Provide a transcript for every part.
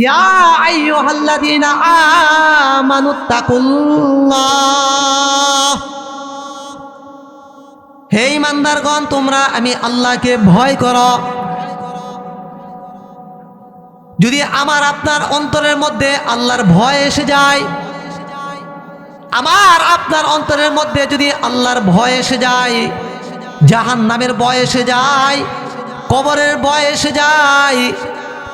ইয়া আইয়ুহাল্লাযীনা আমানুত্তাকুল্লাহ, হে ঈমানদারগণ তোমরা আমি আল্লাহকে ভয় করো। যদি আমার আপনার অন্তরের মধ্যে আল্লাহর ভয় এসে যায়, আমার আপনার অন্তরের মধ্যে যদি আল্লাহর ভয় এসে যায়, জাহান্নামের ভয় এসে যায়, কবরের ভয় এসে যায়,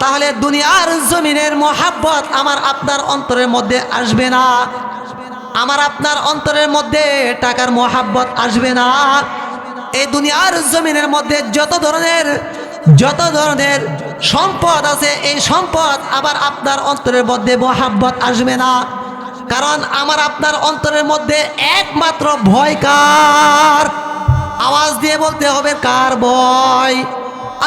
তাহলে দুনিয়ার জমিনের মহাব্বত আমার আপনার অন্তরের মধ্যে আসবে না। আমার আপনার অন্তরের মধ্যে টাকার মহাব্বত আসবে না। এই দুনিয়ার জমিনের মধ্যে যত ধরনের সম্পদ আছে, এই সম্পদ আবার আপনার অন্তরের মধ্যে মহাব্বত আসবে না। কারণ আমার আপনার অন্তরের মধ্যে একমাত্র ভয় কার? আওয়াজ দিয়ে বলতে হবে, কার ভয়?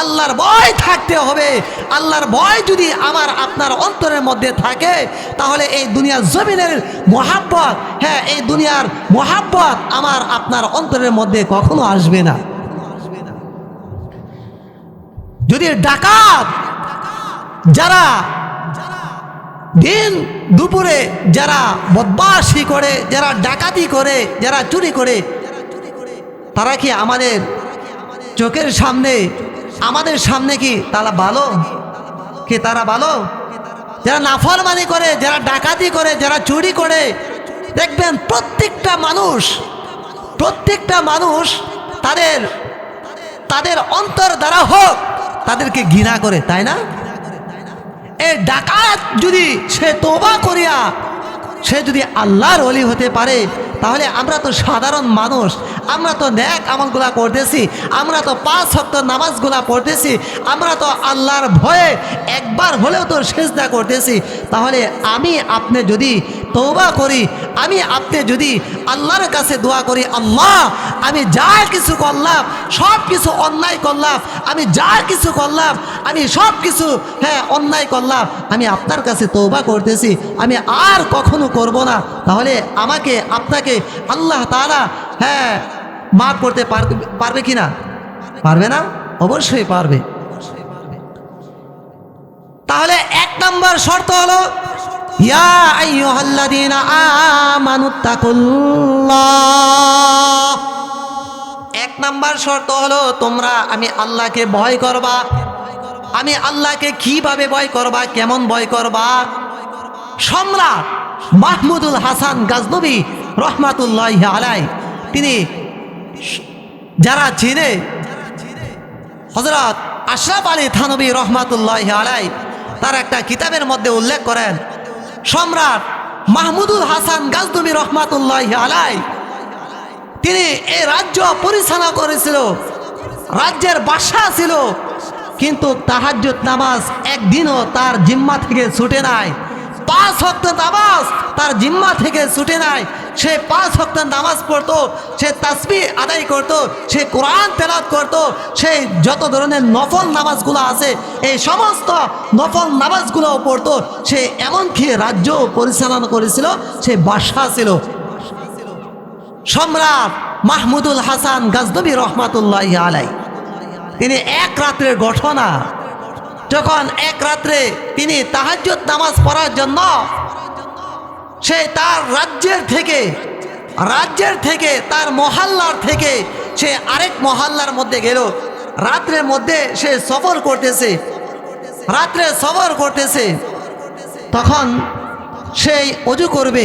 আল্লাহর ভয় থাকতে হবে। আল্লাহর ভয় যদি আমার আপনার অন্তরের মধ্যে থাকে, তাহলে এই দুনিয়ার জমিনের মহাব্বত, হ্যাঁ এই দুনিয়ার মহাব্বত আমার আপনার অন্তরের মধ্যে কখনো আসবে না। যদি ডাকাত যারা দিন দুপুরে যারা বদমাশি করে, যারা ডাকাতি করে, যারা চুরি করে, তারা কি আমাদের চোখের সামনে, আমাদের সামনে কি তারা ভালো? কি তারা ভালো? যারা নাফরমানি করে, যারা ডাকাতি করে, যারা চুরি করে, দেখবেন প্রত্যেকটা মানুষ তাদের অন্তর দ্বারা হোক তাদেরকে ঘৃণা করে, তাই না? এই ডাকাত যদি সে তওবা করিয়া সে যদি আল্লাহর ওলি হতে পারে, তাহলে আমরা তো সাধারণ মানুষ, আমরা তো নেক আমলগুলা করতেছি, আমরা তো 5 ওয়াক্ত নামাজগুলা পড়তেছি, আমরা তো আল্লাহর ভয়ে একবার হলেও তো সিজদা করতেছি। তাহলে আমি আপনি যদি তওবা করি, আমি আপনি যদি আল্লাহর কাছে দোয়া করি, আল্লাহ আমি যা কিছু করলাম সব কিছু অন্যায় করলাম, আমি যা কিছু করলাম আমি সব কিছু অন্যায় করলাম, আমি আপনার কাছে তওবা করতেছি, আমি আর কখনো করব না। তাহলে আমাকে আপনাকে আল্লাহ তাআলা মাফ করতে পারবে কি না? পারবে না? অবশ্যই পারবে। তাহলে 1 নম্বর শর্ত হলো ইয়া আইয়ুহাল্লাযীনা আমানুত্তাকুল্লাহ। 1 নম্বর শর্ত হলো তোমরা আমি আল্লাহকে ভয় করবা। আমি আল্লাহকে কিভাবে ভয় করবা, কেমন ভয় করবা? সম্রাট মাহমুদুল হাসান গাজনবী রহমাতুল্লাহি আলাইহি, তিনি যারা চিনে, হযরত আশরাফ আলী থানভী রহমাতুল্লাহি আলাইহি তার একটা কিতাবের মধ্যে উল্লেখ করেন, সম্রাট মাহমুদুল হাসান গাজনবী রহমাতুল্লাহি আলাইহি তিনি এই রাজ্য পরিচালনা করেছিল, রাজ্যের বাদশা ছিল, কিন্তু তাহাজ্জুদ নামাজ একদিনও তার জিম্মা থেকে ছুটে নাই। 5 ওয়াক্ত নামাজ তার জিম্মা থেকে ছুটে নাই। সে 5 ওয়াক্ত নামাজ পড়তো, সে তাসবিহ আদায় করতো, সে কোরআন তেলাওয়াত করতো, সে যত ধরনের নফল নামাজগুলো আছে এই সমস্ত নফল নামাজগুলো পড়তো। সে এমনকি রাজ্য পরিচালনা করেছিল, সে বাদশা ছিল। সম্রাট মাহমুদুল হাসান গাজনবী রহমাতুল্লাহি আলাইহি তিনি এক রাত্রের ঘটনা, যখন এক রাত্রে তিনি তাহাজ্জুদ নামাজ পড়ার জন্য সে তার রাজ্যের থেকে তার মহল্লার থেকে সে আরেক মহল্লার মধ্যে গেল। রাত্রের মধ্যে সে সফর করতেছে, তখন সেই ওযু করবে,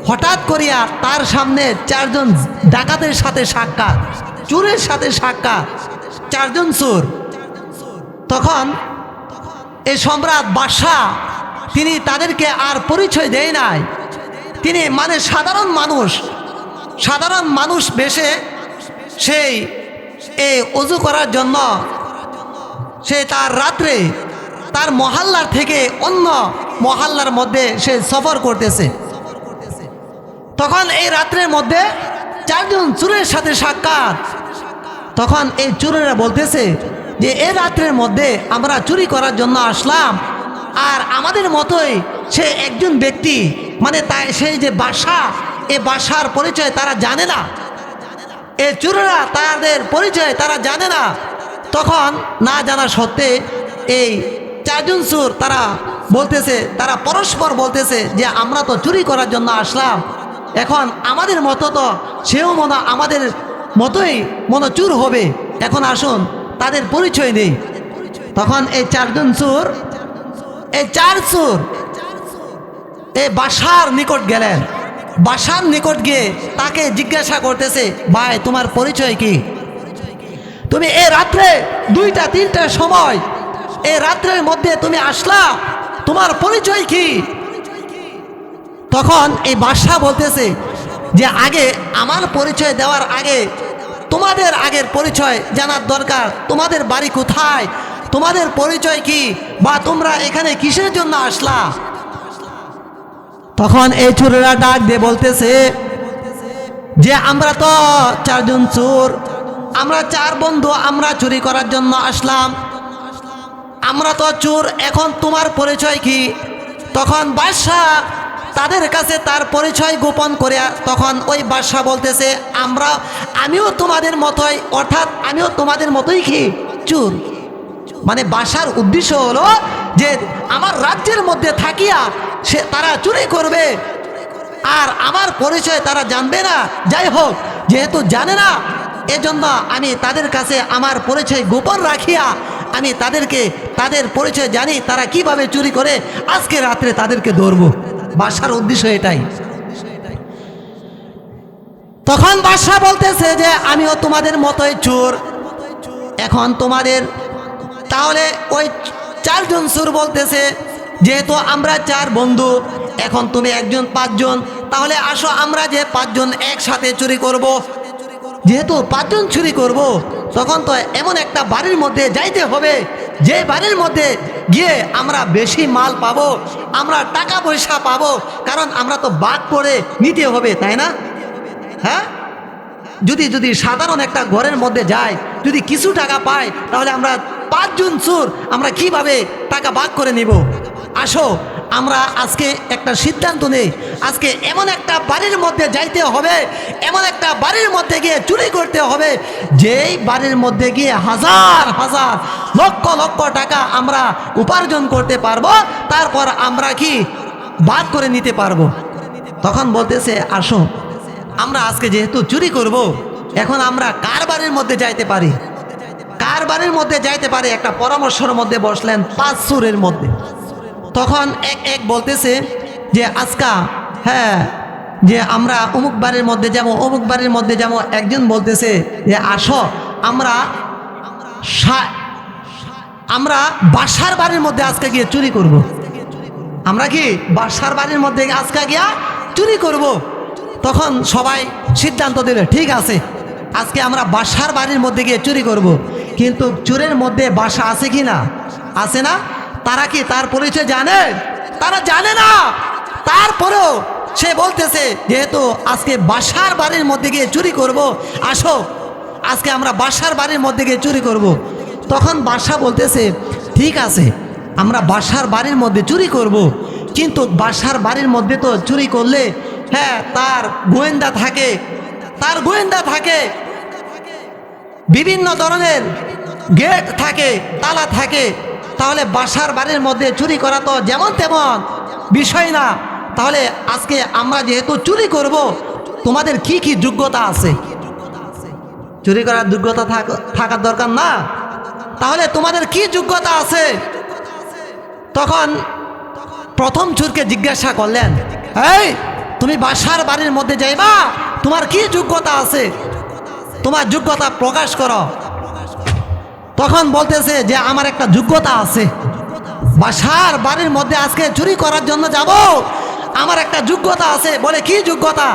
হঠাৎ করিয়া তার সামনে 4 জন ডাকাতের সাথে সাক্ষাৎ, চোরের সাথে সাক্ষাৎ, 4 জন চোর। তখন এই সম্রাট বাদশা তিনি তাদেরকে আর পরিচয় দেয় নাই। তিনি মানে সাধারণ মানুষ বেশে সেই এই ওযু করার জন্য সে তার রাত্রে তার মহল্লার থেকে অন্য মহল্লার মধ্যে সে সফর করতেছে। তখন এই রাত্রের মধ্যে 4 জন চোরের সাথে সাক্ষাৎ। তখন এই চোরেরা বলতেছে যে এই রাত্রের মধ্যে আমরা চুরি করার জন্য আসলাম, আর আমাদের মতোই সে একজন ব্যক্তি, মানে তাই সেই যে বাদশা, এই বাদশার পরিচয় তারা জানে না, এই চোরেরা তাদের পরিচয় তারা জানে না। তখন না জানা সত্ত্বে এই 4 জন চোর তারা বলতেছে, তারা পরস্পর বলতেছে যে আমরা তো চুরি করার জন্য আসলাম, এখন আমাদের মতো তো সেও মনে আমাদের মতোই মনে চুর হবে, এখন আসুন তাদের পরিচয় নেই। তখন এই চারজন চোর, এই চার চোর এই বাসার নিকট গেলেন। বাসার নিকট গিয়ে তাকে জিজ্ঞাসা করতেছে, ভাই তোমার পরিচয় কি? তুমি এই রাত্রে 2টা 3টার সময় এই রাত্রের মধ্যে তুমি আসলা, তোমার পরিচয় কি? তখন এই বাদশা বলতেছে যে আগে আমার পরিচয় দেওয়ার আগে তোমাদের আগের পরিচয় জানার দরকার, তোমাদের বাড়ি কোথায়, তোমাদের পরিচয় কি, বা তোমরা এখানে কিসের জন্য আসলা? তখন এই চোরেরা ডাক দিয়ে বলতেছে যে আমরা তো 4 জন চোর, আমরা 4 বন্ধু, আমরা চুরি করার জন্য আসলাম, আমরা তো চোর, এখন তোমার পরিচয় কি? তখন বাদশা তাদের কাছে তার পরিচয় গোপন করে, তখন ওই বাদশা বলতেছে আমিও তোমাদের মতোই, অর্থাৎ আমিও তোমাদের মতোই কি চোর। মানে বাদশার উদ্দেশ্য হলো যে আমার রাজ্যের মধ্যে থাকিয়া তারা চুরি করবে আর আমার পরিচয় তারা জানবে না। যাই হোক, যেহেতু জানে না, এজন্য আমি তাদের কাছে আমার পরিচয় গোপন রাখিয়া আমি তাদের পরিচয় জানি, তারা কিভাবে চুরি করে, আজকে রাত্রে তাদেরকে ধরবো। বাদশার উদ্দেশ্য এটাই। তখন বাদশা বলতেছে যে আমিও তোমাদের মতোই চোর, এখন তোমাদের তাহলে ওই 4 জন চোর বলতেছে যেহেতু আমরা 4 বন্ধু, এখন তুমি একজন 5 জন, তাহলে আসো আমরা যে 5 জন একসাথে চুরি করব। যেহেতু 5 জন চুরি করব, তখন তো এমন একটা বাড়ির মধ্যে যাইতে হবে যে বাড়ির মধ্যে গিয়ে আমরা বেশি মাল পাবো, আমরা টাকা পয়সা পাবো, কারণ আমরা তো ভাগ করে নিতে হবে, তাই না? হ্যাঁ, যদি সাধারণ একটা ঘরের মধ্যে যাই, যদি কিছু টাকা পাই, তাহলে আমরা 5 জন চোর আমরা কিভাবে টাকা ভাগ করে নিব? আসো আমরা আজকে একটা সিদ্ধান্ত নেই, আজকে এমন একটা বাড়ির মধ্যে যাইতে হবে, এমন একটা বাড়ির মধ্যে গিয়ে চুরি করতে হবে, যেই বাড়ির মধ্যে গিয়ে হাজার হাজার লক্ষ লক্ষ টাকা আমরা উপার্জন করতে পারবো, তারপর আমরা কি ভাগ করে নিতে পারবো। তখন বলতেছে আসো আমরা আজকে যেহেতু চুরি করব, এখন আমরা কার বাড়ির মধ্যে যাইতে পারি, কার বাড়ির মধ্যে যাইতে পারি? একটা পরামর্শের মধ্যে বসলেন 5 চোরের মধ্যে। তখন এক বলতেছে যে আজকা হ্যাঁ, যে আমরা অমুক বাড়ির মধ্যে যাবো, অমুক বাড়ির মধ্যে যাবো। একজন বলতেছে যে আসো আমরা বাসার বাড়ির মধ্যে আজকে গিয়ে চুরি করব। আমরা কি বাসার বাড়ির মধ্যে আজকে গিয়া চুরি করব। তখন সবাই সিদ্ধান্ত দিল ঠিক আছে, আজকে আমরা বাসার বাড়ির মধ্যে গিয়ে চুরি করব। কিন্তু চোরের মধ্যে বাসা আছে কি না? আছে না? তারা কি তার পরিচয় জানে? তারা জানে না। তারপরেও সে বলতেছে যেহেতু আজকে বাসার বাড়ির মধ্যে গিয়ে চুরি করব, আসো আজকে আমরা বাসার বাড়ির মধ্যে গিয়ে চুরি করব। তখন বাদশা বলতেছে ঠিক আছে, আমরা বাসার বাড়ির মধ্যে চুরি করব, কিন্তু বাসার বাড়ির মধ্যে তো চুরি করলে হ্যাঁ তার গোয়েন্দা থাকে, তার গোয়েন্দা থাকে, বিভিন্ন ধরনের গেট থাকে, তালা থাকে, তাহলে বাসার বাড়ির মধ্যে চুরি করা তো যেমন তেমন বিষয় না। তাহলে আজকে আমরা যেহেতু চুরি করব, তোমাদের কি কি যোগ্যতা আছে? চুরি করার যোগ্যতা থাকার দরকার না? তাহলে তোমাদের কি যোগ্যতা আছে? তখন প্রথম চোরকে জিজ্ঞাসা করলেন, এই তুমি বাসার বাড়ির মধ্যে যাইবা, তোমার কি যোগ্যতা আছে? তোমার যোগ্যতা প্রকাশ করো। তখন বলতেছে যে আমার একটা যোগ্যতা আছে, বাসার বাড়ির মধ্যে আজকে চুরি করার জন্য যাব, আমার একটা যোগ্যতা আছে। বলে কি যোগ্যতা?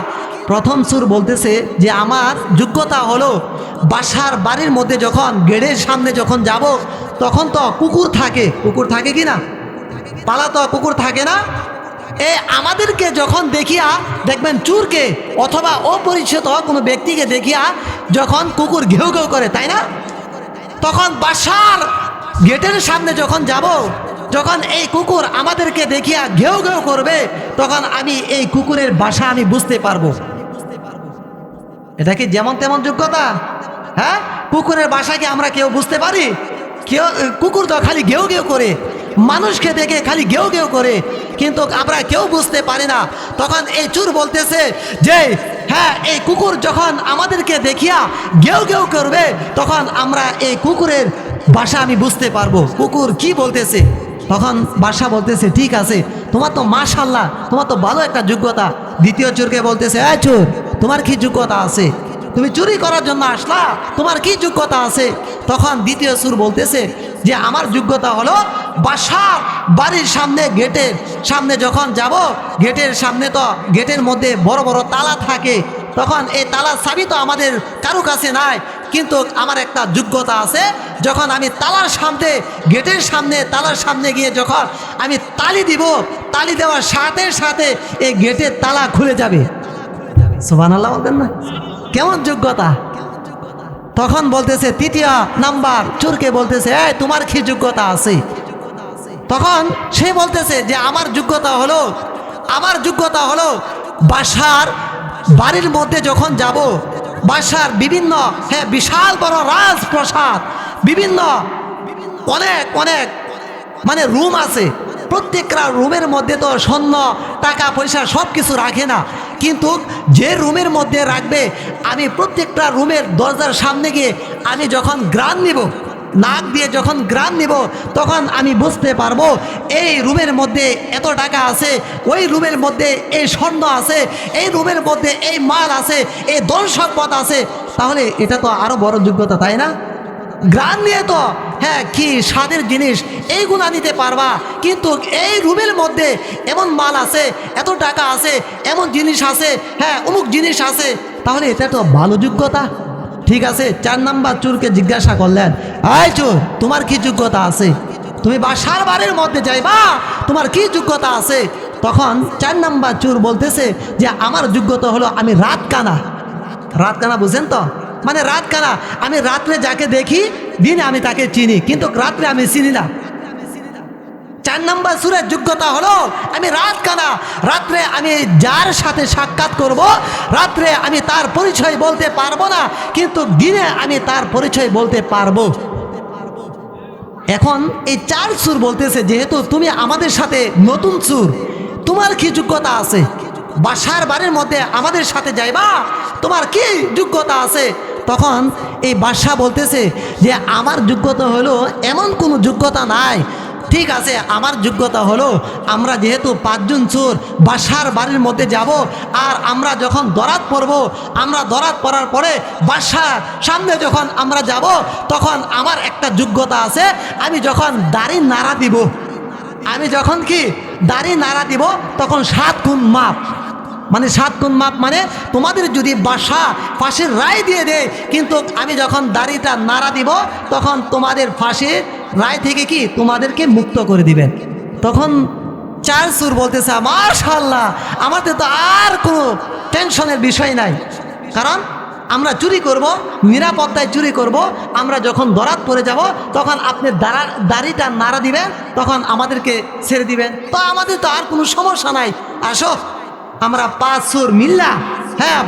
প্রথম চোর বলতেছে যে আমার যোগ্যতা হলো বাসার বাড়ির মধ্যে যখন গেটের সামনে যখন যাব, তখন তো কুকুর থাকে, কুকুর থাকে কি না? পালা তো কুকুর থাকে না? আমাদেরকে যখন দেখিয়া দেখবেন চোরকে অথবা অপরিচিত কোনো ব্যক্তিকে দেখিয়া যখন কুকুর ঘেউ ঘেউ করে, তাই না? তখন বাসার গেটের সামনে যখন যাব, যখন এই কুকুর আমাদেরকে দেখিয়া ঘেউ ঘেউ করবে, তখন আমি এই কুকুরের বাসা আমি বুঝতে পারবো। এটা কি যেমন তেমন যোগ্যতা? হ্যাঁ, কুকুরের বাসা কি আমরা কেউ বুঝতে পারি? কেউ কুকুর তো খালি ঘেউ ঘেউ করে, মানুষকে দেখে খালি গেউ গেউ করে, কিন্তু আমরা কেউ বুঝতে পারি না। তখন এই চোর বলতেছে যে হ্যাঁ, এই কুকুর যখন আমাদেরকে দেখিয়া গেউ গেউ করবে, তখন আমরা এই কুকুরের ভাষা আমি বুঝতে পারবো কুকুর কি বলতেছে। তখন বাদশা বলতেছে ঠিক আছে, তোমার তো মাশাআল্লাহ, তোমার তো ভালো একটা যোগ্যতা। দ্বিতীয় চোরকে বলতেছে এই চোর, তোমার কি যোগ্যতা আছে? তুমি চুরি করার জন্য আসলা, তোমার কি যোগ্যতা আছে? তখন দ্বিতীয় চোর বলতেছে যে আমার যোগ্যতা হলো বাসার বাড়ির সামনে, গেটের সামনে যখন যাব, গেটের সামনে তো গেটের মধ্যে বড় বড় তালা থাকে, তখন এই তালার চাবি তো আমাদের কারো কাছে নাই, কিন্তু আমার একটা যোগ্যতা আছে। যখন আমি তালার সামনে, গেটের সামনে, তালার সামনে গিয়ে যখন আমি তালি দিব, তালি দেওয়ার সাথে সাথে এই গেটের তালা খুলে যাবে। সুবহানাল্লাহ বলতেন না? কেমন যোগ্যতা! তখন বলতেছে তৃতীয় নাম্বার চোরকে বলতেছে এই তোমার কি যোগ্যতা আছে? তখন সে বলতেছে যে আমার যোগ্যতা হলো বাসার বাড়ির মধ্যে যখন যাব, বাসার বিভিন্ন বিশাল বড় রাজপ্রাসাদ, বিভিন্ন অনেক অনেক মানে রুম আছে, প্রত্যেকটা রুমের মধ্যে তো স্বর্ণ টাকা পয়সা সব কিছু রাখে না, কিন্তু যে রুমের মধ্যে রাখবে, আমি প্রত্যেকটা রুমের দরজার সামনে গিয়ে আমি যখন ঘ্রাণ নিব, নাক দিয়ে যখন ঘ্রাণ নিব, তখন আমি বুঝতে পারবো এই রুমের মধ্যে এত টাকা আছে, ওই রুমের মধ্যে এই স্বর্ণ আছে, এই রুমের মধ্যে এই মাল আছে, এই ধন সম্পদ আছে। তাহলে এটা তো আরো বড় যোগ্যতা, তাই না? ঘ্রাণ নিয়ে তো কি স্বাদের জিনিস এইগুলা নিতে পারবা, কিন্তু এই রুমের মধ্যে এমন মাল আছে, এত টাকা আছে, এমন জিনিস আছে, অমুক জিনিস আছে, তাহলে এটা তো ভালো যোগ্যতা। ঠিক আছে, 4 নাম্বার চোরকে জিজ্ঞাসা করলেন এই চোর, তোমার কি যোগ্যতা আছে? তুমি বাসার বাড়ির মধ্যে যাইবা, তোমার কি যোগ্যতা আছে? তখন 4 নাম্বার চোর বলতেছে যে আমার যোগ্যতা হলো আমি রাত কানা বুঝেন তো? মানে রাত কানা, আমি রাত্রে যাকে দেখি দিনে আমি তাকে চিনি, কিন্তু রাত্রে আমি চিনি না। 4 নাম্বার চোরের যোগ্যতা হলো আমি রাত কানা, রাত্রে আমি যার সাথে সাক্ষাৎ করব, রাত্রে আমি তার পরিচয় বলতে পারবো না, কিন্তু দিনে আমি তার পরিচয় বলতে পারবো। এখন এই 4 চোর বলতেছে যেহেতু তুমি আমাদের সাথে নতুন চোর, তোমার কি যোগ্যতা আছে? বাসার বাড়ির মধ্যে আমাদের সাথে যাইবা, তোমার কি যোগ্যতা আছে? তখন এই বাদশা বলতেছে যে আমার যোগ্যতা হলো এমন কোনো যোগ্যতা নাই। ঠিক আছে, আমার যোগ্যতা হলো আমরা যেহেতু 5 জন চোর বাসার বাড়ির মধ্যে যাব, আর আমরা যখন দরাত পড়ব, আমরা দরাত পড়ার পরে বাসার সামনে যখন আমরা যাব, তখন আমার একটা যোগ্যতা আছে, আমি যখন দাড়ি নাড়া দিব, দাড়ি নাড়া দিব, তখন 7 গুণ মাপ, মানে 7 গুণ মাপ, মানে তোমাদের যদি বাসা ফাঁসির রায় দিয়ে দেয়, কিন্তু আমি যখন দাড়িটা নাড়া দিব, তখন তোমাদের ফাঁসির রায় থেকে কি তোমাদেরকে মুক্ত করে দিবেন। তখন 4 চোর বলতেছে মাশাআল্লাহ, আমাদের তো আর কোনো টেনশনের বিষয় নাই, কারণ আমরা চুরি করব, নিরাপত্তায় চুরি করব, আমরা যখন দরাত পড়ে যাব, তখন আপনি দাড়িটা নাড়া দিবেন, তখন আমাদেরকে ছেড়ে দিবেন, তো আমাদের তো আর কোনো সমস্যা নাই। আসো আমরা 5 চোর মিল্লা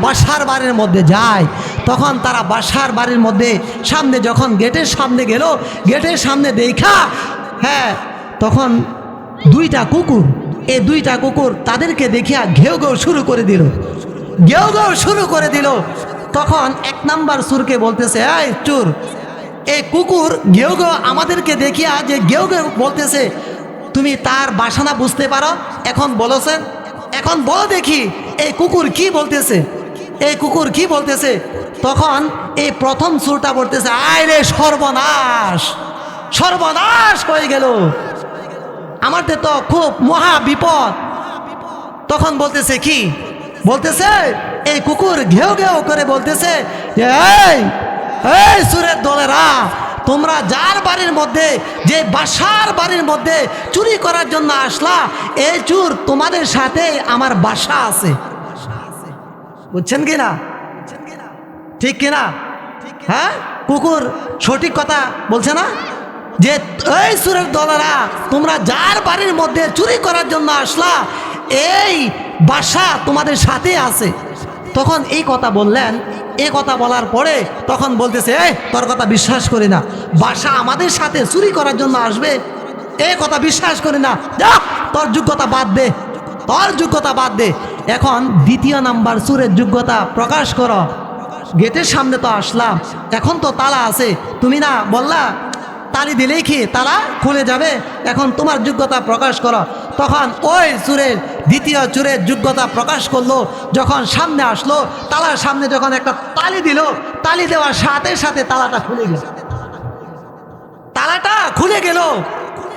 বাসার বাড়ির মধ্যে যাই। তখন তারা বাসার বাড়ির মধ্যে সামনে যখন গেটের সামনে গেল, গেটের সামনে দেখা তখন 2টা কুকুর, এই 2টা কুকুর তাদেরকে দেখিয়া ঘেউ ঘেউ শুরু করে দিল। তখন 1 নাম্বার চোরকে বলতেছে এই চোর, এই কুকুর ঘেউ ঘেউ আমাদেরকে দেখিয়া যে ঘেউ ঘেউ বলতেছে, তুমি তার বাসনা বুঝতে পারো? এখন বলো দেখি এই কুকুর কি বলতেছে। তখন এই প্রথম চোরটা বলতেছে আয় রে সর্বনাশ হয়ে গেল, আমাদের তো খুব মহা বিপদ। তখন বলতেছে এই কুকুর ঘেউ ঘেউ করে বলতেছে এই চোরের দলেরা, তোমরা যার বাড়ির মধ্যে, যে বাসার বাড়ির মধ্যে চুরি করার জন্য আসলা, এই চোর তোমাদের সাথে আমার বাসা আছে। বুঝছেন কিনা? ঠিক কিনা? কুকুর সঠিক কথা বলছে না? যে এই চোরের দলেরা, তোমরা যার বাড়ির মধ্যে চুরি করার জন্য আসলা, এই বাসা তোমাদের সাথে আছে। তখন এই কথা বললেন, এই কথা বলার পরে তখন বলতেছে তোর কথা বিশ্বাস করি না, বাসা আমাদের সাথে চুরি করার জন্য আসবে, এই কথা বিশ্বাস করি না, যা তোর যোগ্যতা বাদ দে, তোর যোগ্যতা বাদ দে। এখন দ্বিতীয় নাম্বার চোরের যোগ্যতা প্রকাশ করো। গেটের সামনে তো আসলাম, এখন তো তালা আছে, তুমি না বললা তালি দিলেই কি তালা খুলে যাবে, এখন তোমার যোগ্যতা প্রকাশ করো। তখন ওই দ্বিতীয় চোরের যোগ্যতা প্রকাশ করলো, যখন সামনে আসলো তালার সামনে যখন একটা তালি দিল, তালি দেওয়ার সাথে সাথে তালাটা খুলে গেল, তালাটা খুলে গেল।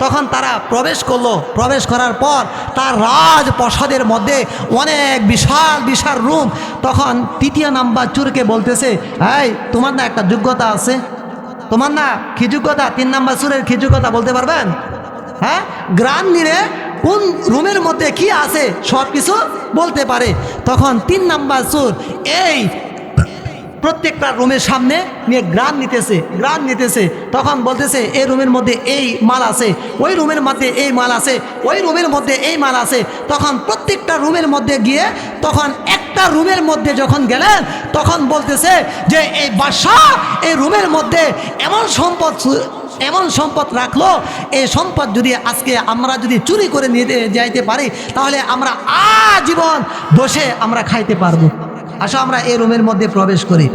তখন তারা প্রবেশ করলো, প্রবেশ করার পর তার রাজপ্রাসাদের মধ্যে অনেক বিশাল বিশাল রুম। তখন তৃতীয় নাম্বার চোরকে বলতেছে, এই তোমার না একটা যোগ্যতা আছে, তোমার না কি যোগ্যতা? 3 নাম্বার চোরের কি যোগ্যতা বলতে পারবেন? হ্যাঁ, গ্রাম নিয়ে কোন রুমের মধ্যে কি আছে সব কিছু বলতে পারে। তখন 3 নাম্বার চোর এই প্রত্যেকটা রুমের সামনে নিয়ে গ্রাম নিতেছে। তখন বলতেছে এই রুমের মধ্যে এই মাল আছে, ওই রুমের মধ্যে এই মাল আছে, ওই রুমের মধ্যে এই মাল আছে। তখন প্রত্যেকটা রুমের মধ্যে গিয়ে তখন একটা রুমের মধ্যে যখন গেলেন, তখন বলতেছে যে এই বাদশাহ এই রুমের মধ্যে এমন সম্পদ রাখলো, এই সম্পদ যদি আজকে আমরা যদি চুরি করে নিয়ে যাইতে পারি, তাহলে আমরা আজীবন বসে আমরা খাইতে পারবো। আসো আমরা এই রুমের মধ্যে প্রবেশ করি।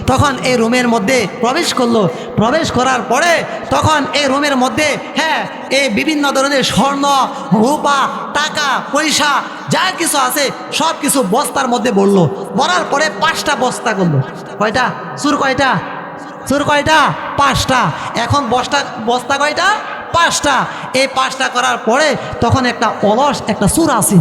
তখন এই রুমের মধ্যে প্রবেশ করলো, প্রবেশ করার পরে তখন এই রুমের মধ্যে এই বিভিন্ন ধরনের স্বর্ণ, রূপা, টাকা পয়সা যা কিছু আছে সব কিছু বস্তার মধ্যে ভরলো। ভরার পরে 5টা বস্তা করলো। কয়টা চোর? চোর কয়টা? 5টা। এখন বস্তা কয়টা? 5টা। এই 5টা করার পরে তখন একটা অলস একটা চোর আছে,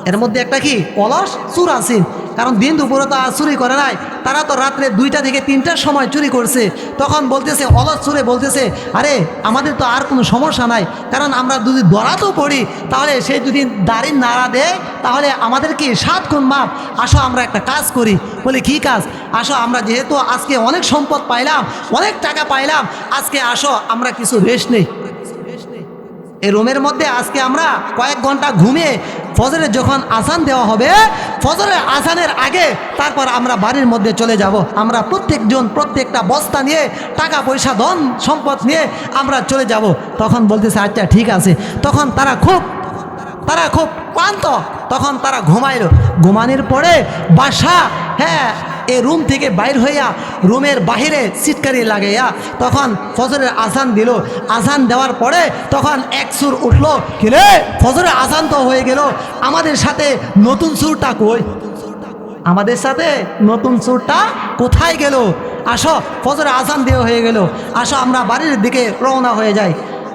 এর মধ্যে একটা কি অলস চোর আছে। কারণ দিন দুপুরে তো আর চুরি করে নাই, তারা তো রাত্রে 2টা থেকে 3টার সময় চুরি করছে। তখন বলতেছে অলস চোরে বলতেছে, আরে আমাদের তো আর কোনো সমস্যা নাই, কারণ আমরা যদি ধরাতেও পড়ি তাহলে সে যদি দাড়ি নাড়া দেয় তাহলে আমাদের কি 7 গুণ মাপ। আসো আমরা একটা কাজ করি। বলে কি কাজ? আসো আমরা যেহেতু আজকে অনেক সম্পদ পাইলাম, অনেক টাকা পাইলাম, আজকে আসো আমরা কিছু রেস্ট নেই। এই রুমের মধ্যে আজকে আমরা কয়েক ঘন্টা ঘুমিয়ে ফজরে যখন আজান দেওয়া হবে, ফজরের আজানের আগে তারপর আমরা বাড়ির মধ্যে চলে যাব। আমরা প্রত্যেকজন প্রত্যেকটা বস্তা নিয়ে টাকা পয়সা ধন সম্পদ নিয়ে আমরা চলে যাব। তখন বলতেছে আচ্ছা ঠিক আছে। তখন তারা খুব ক্লান্ত, তখন তারা ঘুমাইল। ঘুমানোর পরে বাসা এই রুম থেকে বাইর হইয়া রুমের বাহিরে সিটকারি লাগাইয়া তখন ফজরের আজান দিল। আজান দেওয়ার পরে তখন এক চোর উঠলো, কিরে ফজরের আজান তো হয়ে গেল, আমাদের সাথে নতুন চোরটা কই? আমাদের সাথে নতুন চোরটা কোথায় গেল? আসো ফজরের আজান দেওয়া হয়ে গেল, আসো আমরা বাড়ির দিকে রওনা হয়ে যাই।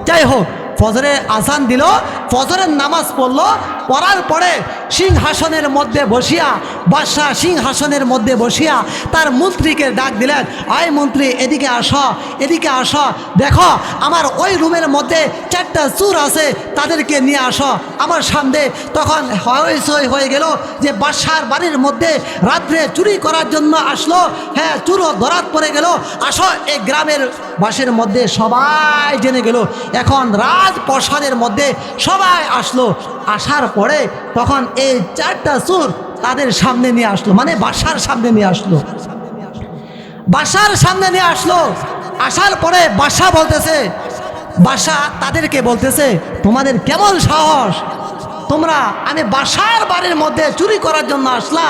যাই হোক, ফজরের আজান দিল, ফজরের নামাজ পড়লো। পড়ার পরে সিংহাসনের মধ্যে বসিয়া বাদশাহ সিংহাসনের মধ্যে বসিয়া তার মন্ত্রীকে ডাক দিলেন, আয় মন্ত্রী এদিকে আসো, এদিকে আসো, দেখো আমার ওই রুমের মধ্যে 4টা চোর আছে, তাদেরকে নিয়ে আসো আমার সামনে। তখন হয়ে গেল যে বাদশার বাড়ির মধ্যে রাত্রে চুরি করার জন্য আসলো, চুরও ধরাত পড়ে গেল। আসো এই গ্রামের বাসের মধ্যে সবাই জেনে গেল। এখন রাজপ্রাসাদের মধ্যে সবাই আসলো। আসার পরে তখন এই 4টা চোর তাদের সামনে নিয়ে আসলো, মানে বাসার সামনে নিয়ে আসলো। বাসার সামনে নিয়ে আসলো। আসার পরে বাসা বলতেছে, বাসা তাদেরকে বলতেছে, তোমাদের কেমন সাহস? তোমরা আমি বাসার বাড়ির মধ্যে চুরি করার জন্য আসলা,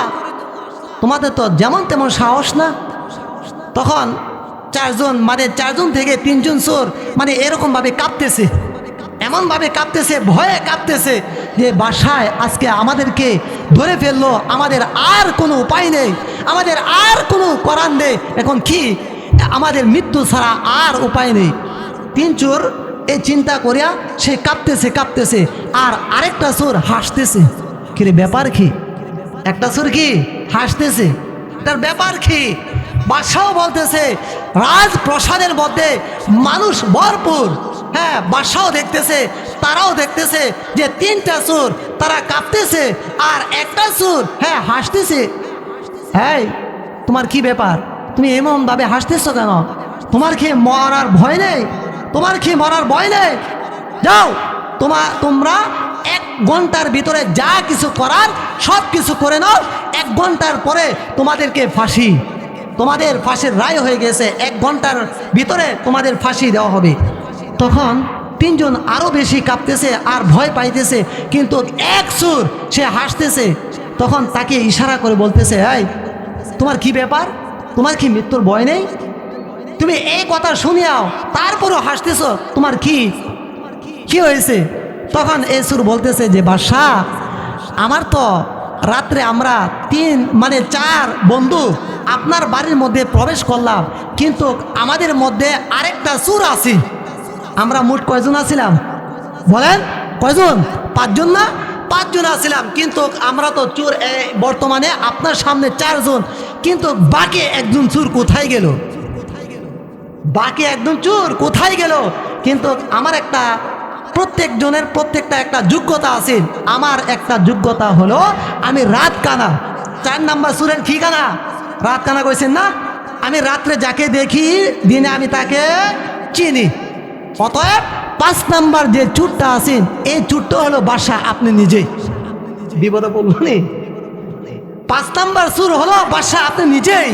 তোমাদের তো যেমন তেমন সাহস না। তখন 4জন মানে 4জন থেকে 3জন চোর মানে এরকমভাবে কাঁপতেছে, এমনভাবে কাঁপতেছে, ভয়ে কাঁপতেছে যে বাসায় আজকে আমাদেরকে ধরে ফেললো, আমাদের আর কোনো উপায় নেই, আমাদের আর কোনো করার নেই, এখন কি আমাদের মৃত্যু ছাড়া আর উপায় নেই। 3 চোর এই চিন্তা করিয়া সে কাঁপতেছে। আর আরেকটা চোর হাসতেছে। কিরে ব্যাপার কি? একটা চোর কি হাসতেছে, তার ব্যাপার কি? বাদশাও বলতেছে রাজপ্রাসাদের মধ্যে মানুষ ভরপুর, বাদশাও দেখতেছে, তারাও দেখতেছে যে 3টা চোর তারা কাঁপতেছে আর একটা চোর হাসতেছে। তোমার কি ব্যাপার? তুমি এমনভাবে হাসতেছো কেন? তোমার কি মরার ভয় নেই? তোমার কি মরার ভয় নেই? যাও তোমরা 1 ঘন্টার ভিতরে যা কিছু করার সব কিছু করে নাও। 1 ঘন্টার পরে তোমাদেরকে ফাঁসি, তোমাদের ফাঁসির রায় হয়ে গেছে, 1 ঘন্টার ভিতরে তোমাদের ফাঁসি দেওয়া হবে। তখন তিনজন আরও বেশি কাঁপতেছে আর ভয় পাইতেছে, কিন্তু এক সুর সে হাসতেছে। তখন তাকে ইশারা করে বলতেছে, এই তোমার কি ব্যাপার, তোমার কি মৃত্যুর ভয় নেই? তুমি এই কথা শুনিয়াও তারপরও হাসতেছো, তোমার কি কি হয়েছে? তখন এই সুর বলতেছে যে বাদশাহ, আমার তো রাত্রে আমরা চার বন্ধু আপনার বাড়ির মধ্যে প্রবেশ করলাম, কিন্তু আমাদের মধ্যে আরেকটা চোর আছে। আমরা মোট কয়জন আছিলাম বলেন? কয়জন? পাঁচজন না? পাঁচজন আছিলাম, কিন্তু আমরা তো চোর বর্তমানে আপনার সামনে চারজন, কিন্তু বাকি একজন চোর কোথায় গেল? বাকি একজন চোর কোথায় গেল? কিন্তু আমার একটা প্রত্যেকজনের প্রত্যেকটা একটা যোগ্যতা আছে। আমার একটা যোগ্যতা হলো আমি রাত কানা। 4 নাম্বার চোরের কি কানা? রাত কানা কইছেন না? আমি রাত্রে যাকে দেখি দিনে আমি তাকে চিনি। অতএব 5 নাম্বার যে চোরটা আছেন, এই চোরটা হলো বাদশা আপনি নিজেই। বিপদে পড়লেন। 5 নাম্বার চোর হলো বাদশা আপনি নিজেই।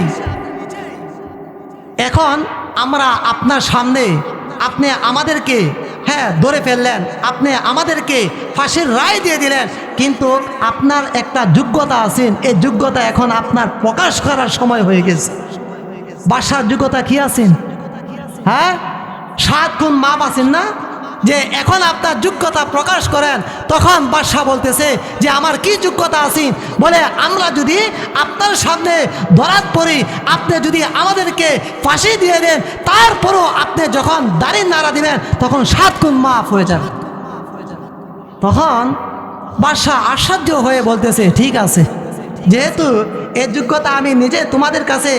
এখন আমরা আপনার সামনে, আপনি আমাদেরকে ধরে ফেললেন, আপনি আমাদেরকে ফাঁসির রায় দিয়ে দিলেন, কিন্তু আপনার একটা যোগ্যতা আছেন, এই যোগ্যতা এখন আপনার প্রকাশ করার সময় হয়ে গেছে। বাদশার যোগ্যতা কি আছেন? 7 গুণ মাপ আছেন না? যে এখন আপনার যোগ্যতা প্রকাশ করেন। তখন বাদশা বলতেছে যে আমার কি যোগ্যতা আছে? বলে আমরা যদি আপনার সামনে ধরাত পড়ি, আপনি যদি আমাদেরকে ফাঁসি দিয়ে দেন, তারপরও আপনি যখন দাড়ি নাড়া দিবেন তখন 7 গুণ মাফ হয়ে যাবে। তখন বাদশা আশ্চর্য হয়ে বলতেছে, ঠিক আছে, যেহেতু এই যোগ্যতা আমি নিজে তোমাদের কাছে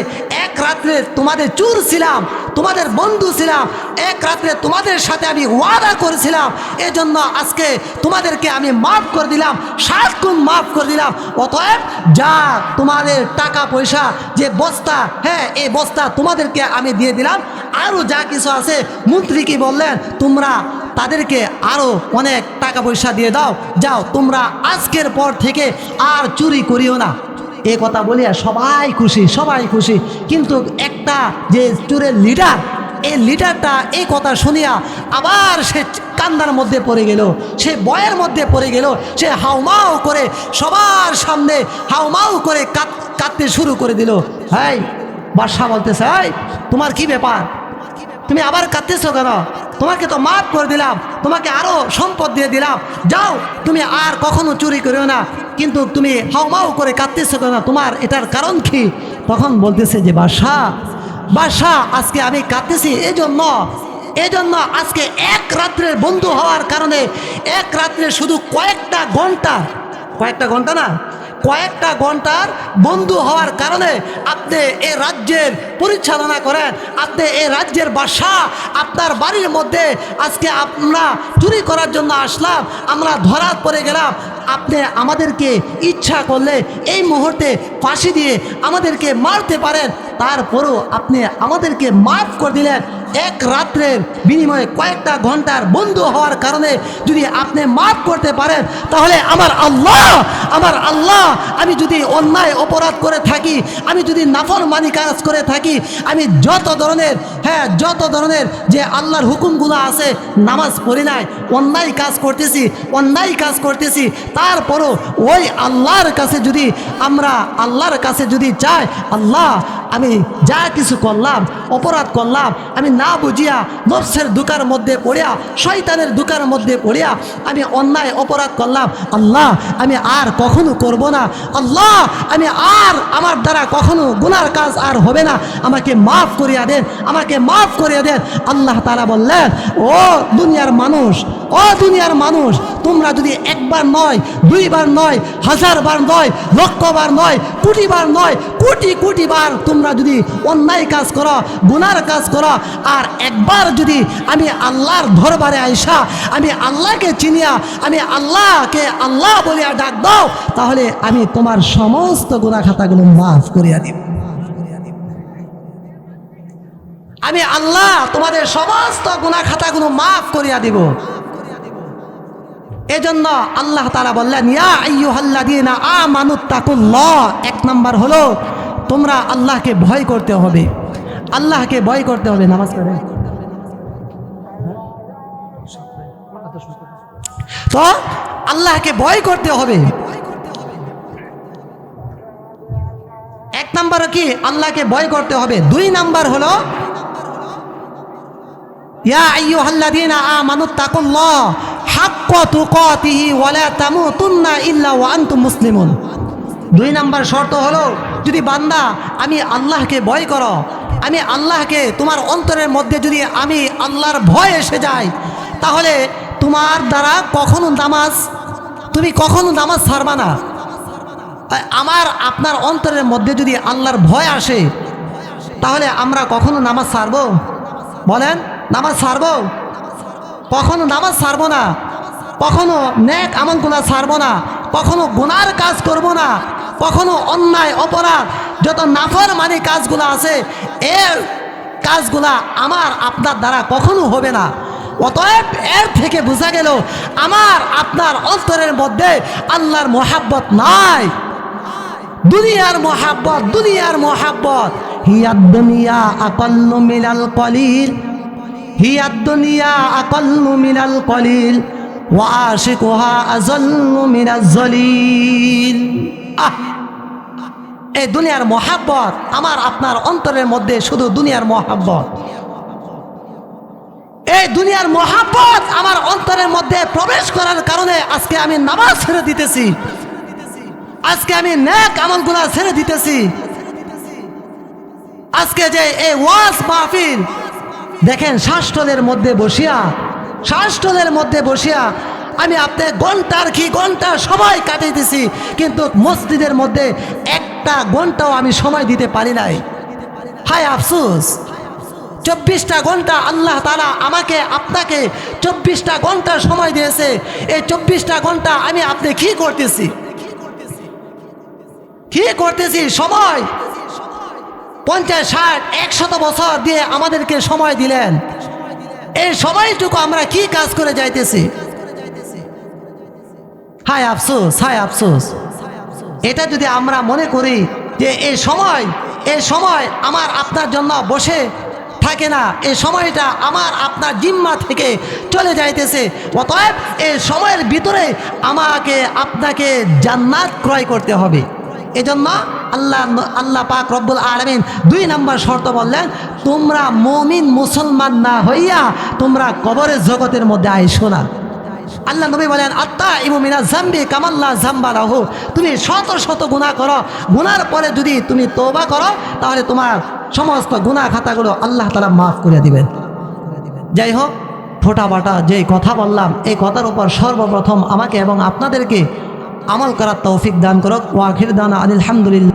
এক রাত্রে তোমাদের চোর ছিলাম, তোমাদের বন্ধু ছিলাম, এক রাত্রে তোমাদের সাথে আমি ওয়াদা করেছিলাম, এজন্য আজকে তোমাদেরকে আমি মাফ করে দিলাম, 7 গুণ মাফ করে দিলাম। অতএব যা তোমাদের টাকা পয়সা যে বস্তা, এই বস্তা তোমাদেরকে আমি দিয়ে দিলাম। আরও যা কিছু আছে, মন্ত্রী কি বললেন, তোমরা তাদেরকে আরও অনেক টাকা পয়সা দিয়ে দাও, যাও তোমরা আজকের পর থেকে আর চুরি করিও না। এ কথা বলিয়া সবাই খুশি, সবাই খুশি। কিন্তু একটা যে চোরের লিডার, এই লিডারটা এই কথা শুনিয়া আবার সে কান্দার মধ্যে পড়ে গেল, সে বয়ের মধ্যে পড়ে গেল, সে হাউমাউ করে সবার সামনে হাউমাউ করে কাঁদতে শুরু করে দিল। বাদশা বলতেছে, তোমার কি ব্যাপার, তুমি আবার কাঁদতেছো কেন? তোমাকে তো মাফ করে দিলাম, তোমাকে আরো সম্পদ দিয়ে দিলাম, যাও তুমি আর কখনো চুরি করিও না, কিন্তু তুমি হাউমাউ করে কাঁদতেছো কেন? তোমার এটার কারণ কি? তখন বলতেছে যে বাদশা আজকে আমি কাঁদতেছি এজন্য আজকে এক রাত্রের বন্ধু হওয়ার কারণে, এক রাত্রে শুধু কয়েকটা ঘন্টা না, কয়েকটা ঘন্টার বন্ধু হওয়ার কারণে আপনি এই রাজ্যের পরিচালনা করেন, আপনি এই রাজ্যের বাদশা, আপনার বাড়ির মধ্যে আজকে আমরা চুরি করার জন্য আসলাম, আমরা ধরাত পড়ে গেলাম। আপনি আমাদেরকে ইচ্ছা করলে এই মুহূর্তে ফাঁসি দিয়ে আমাদেরকে মারতে পারেন, তারপরও আপনি আমাদেরকে মাফ করে দিলেন। এক রাত্রের বিনিময়ে কয়েকটা ঘন্টার বন্ধু হওয়ার কারণে যদি আপনি মাফ করতে পারেন, তাহলে আমার আল্লাহ আমি যদি অন্যায় অপরাধ করে থাকি, আমি যদি নাফরমানি কাজ করে থাকি, আমি যত ধরনের যে আল্লাহর হুকুমগুলো আছে, নামাজ পড়ি নাই, অন্যায় কাজ করতেছি, তারপরও ওই আল্লাহর কাছে যদি চাই, আল্লাহ আমি যা কিছু করলাম, অপরাধ করলাম, আমি না বুঝিয়া নফসের দুকার মধ্যে পড়িয়া, শয়তানের দুকার মধ্যে পড়িয়া আমি অন্যায় অপরাধ করলাম, আল্লাহ আমি আর কখনো করব না, আল্লাহ আমি আর আমার দ্বারা কখনো গুনার কাজ আর হবে না, আমাকে মাফ করিয়া দেন। আল্লাহ তাআলা বললেন, ও দুনিয়ার মানুষ, তোমরা যদি একবার নয়, 2 বার নয়, 1000 বার নয়, লক্ষ বার নয়, কোটি বার নয়, কোটি বার তোমরা যদি অন্যায় কাজ করো, গুনার কাজ করো, আর একবার যদি আমি আল্লাহর দরবারে আইসা আমি আল্লাহকে চিনিয়া আমি আল্লাহকে আল্লাহ বলিয়া ডাক দাও, তাহলে আমি তোমার সমস্ত গুনাহ খাতাগুলো মাফ করিয়া দিব। আমি আল্লাহ তোমাদের সমস্ত গুনাহ খাতাগুলো মাফ করিয়া দিব। এজন্য আল্লাহ তাআলা বললেন, ইয়া আইয়ুহাল্লাযীনা আমানুত্তাকুল্লাহ। 1 নাম্বার হলো তোমরা আল্লাহকে ভয় করতে হবে, নামাজ পড়ে। তো আল্লাহকে ভয় করতে হবে। এক নাম্বার কি আল্লাহকে ভয় করতে হবে। দুই নাম্বার হলো ইয়া আইয়ুহাল্লাযীনা আমানুত্তাকুল্লাহ হাক্কা তুকাতিহি ওয়া লা তামুতুন্না ইল্লা ওয়া আনতুম মুসলিমুন। দুই নাম্বার শর্ত হলো যদি বান্দা আমি আল্লাহকে ভয় করো, আমি আল্লাহকে তোমার অন্তরের মধ্যে যদি আমি আল্লাহর ভয় এসে যায়, তাহলে তোমার দ্বারা তুমি কখনো নামাজ ছাড়বা না। আমার আপনার অন্তরের মধ্যে যদি আল্লাহর ভয় আসে, তাহলে আমরা কখনো নামাজ ছাড়বো? বলেন, নামাজ ছাড়বো? কখনো নামাজ ছাড়বো না, কখনো নেক আমলগুলো ছাড়বো না, কখনো গুনার কাজ করব না, কখনো অন্যায় অপরাধ যত নাফরমানি কাজগুলো আছে এর কাজগুলা আমার আপনার দ্বারা কখনো হবে না। অতএব এর থেকে বোঝা গেল আমার আপনার অন্তরের মধ্যে আল্লাহর মোহাব্বত নাই। দুনিয়ার মোহাব্বত হিয়াদ দুনিয়া আকাল্লু মিনাল কলিল, হিয়াদ দুনিয়া আকাল্লু মিনাল কলিল ওয়া আশিকুহা আযাল্লু মিনাজ জলিল। এই দুনিয়ার মোহাব্বত আমার আপনার অন্তরের মধ্যে শুধু দুনিয়ার মোহাব্বত। এই দুনিয়ার মোহাব্বত আমার অন্তরের মধ্যে প্রবেশ করার কারণে আজকে আমি নামাজ ছেড়ে দিতেছি, আজকে আমি নেক আমলগুলো ছেড়ে দিতেছি। আজকে যে এই ওয়াজ মাহফিল দেখেন, শাসটলের মধ্যে বসিয়া আমি আপনি ঘন্টা সময় কাটাইতেছি, কিন্তু মসজিদের মধ্যে একটা ঘন্টাও আমি সময় দিতে পারি নাই। হায় আফসোস, 24টা ঘন্টা আল্লাহ তাআলা আমাকে আপনাকে 24টা ঘন্টা সময় দিয়েছে। এই 24টা ঘন্টা আমি আপনি কি করতেছি? সময় 50, 60, 100 বছর দিয়ে আমাদেরকে সময় দিলেন। এই সময়টুকু আমরা কি কাজ করে যাইতেছি? হায় আফসোস। এটা যদি আমরা মনে করি যে এই সময় আমার আপনার জন্য বসে থাকে না, এই সময়টা আমার আপনার জিম্মা থেকে চলে যাইতেছে, অতএব এই সময়ের ভিতরে আমাকে আপনাকে জান্নাত ক্রয় করতে হবে। এজন্য আল্লাহ পাক রব্বুল আলামিন 2 নম্বর শর্ত বললেন, তোমরা মুমিন মুসলমান না হইয়া তোমরা কবরের জগতের মধ্যে আইসো না। আল্লাহ নবী বলেন, আত্তাইবু মিনাজ যামবি কামাল্লা যামবা লাহু। তুমি শত গুনাহ করো, গুনার পরে যদি তুমি তওবা করো, তাহলে তোমার সমস্ত গুনাহ খাতাগুলো আল্লাহ তাআলা মাফ করে দিবেন। যাই হোক, ফোটাবাটা যে কথা বললাম, এই কথার উপর সর্বপ্রথম আমাকে এবং আপনাদেরকে আমল করার তৌফিক দান করুক। ওয়া আখির দানা আলহামদুলিল্লাহ।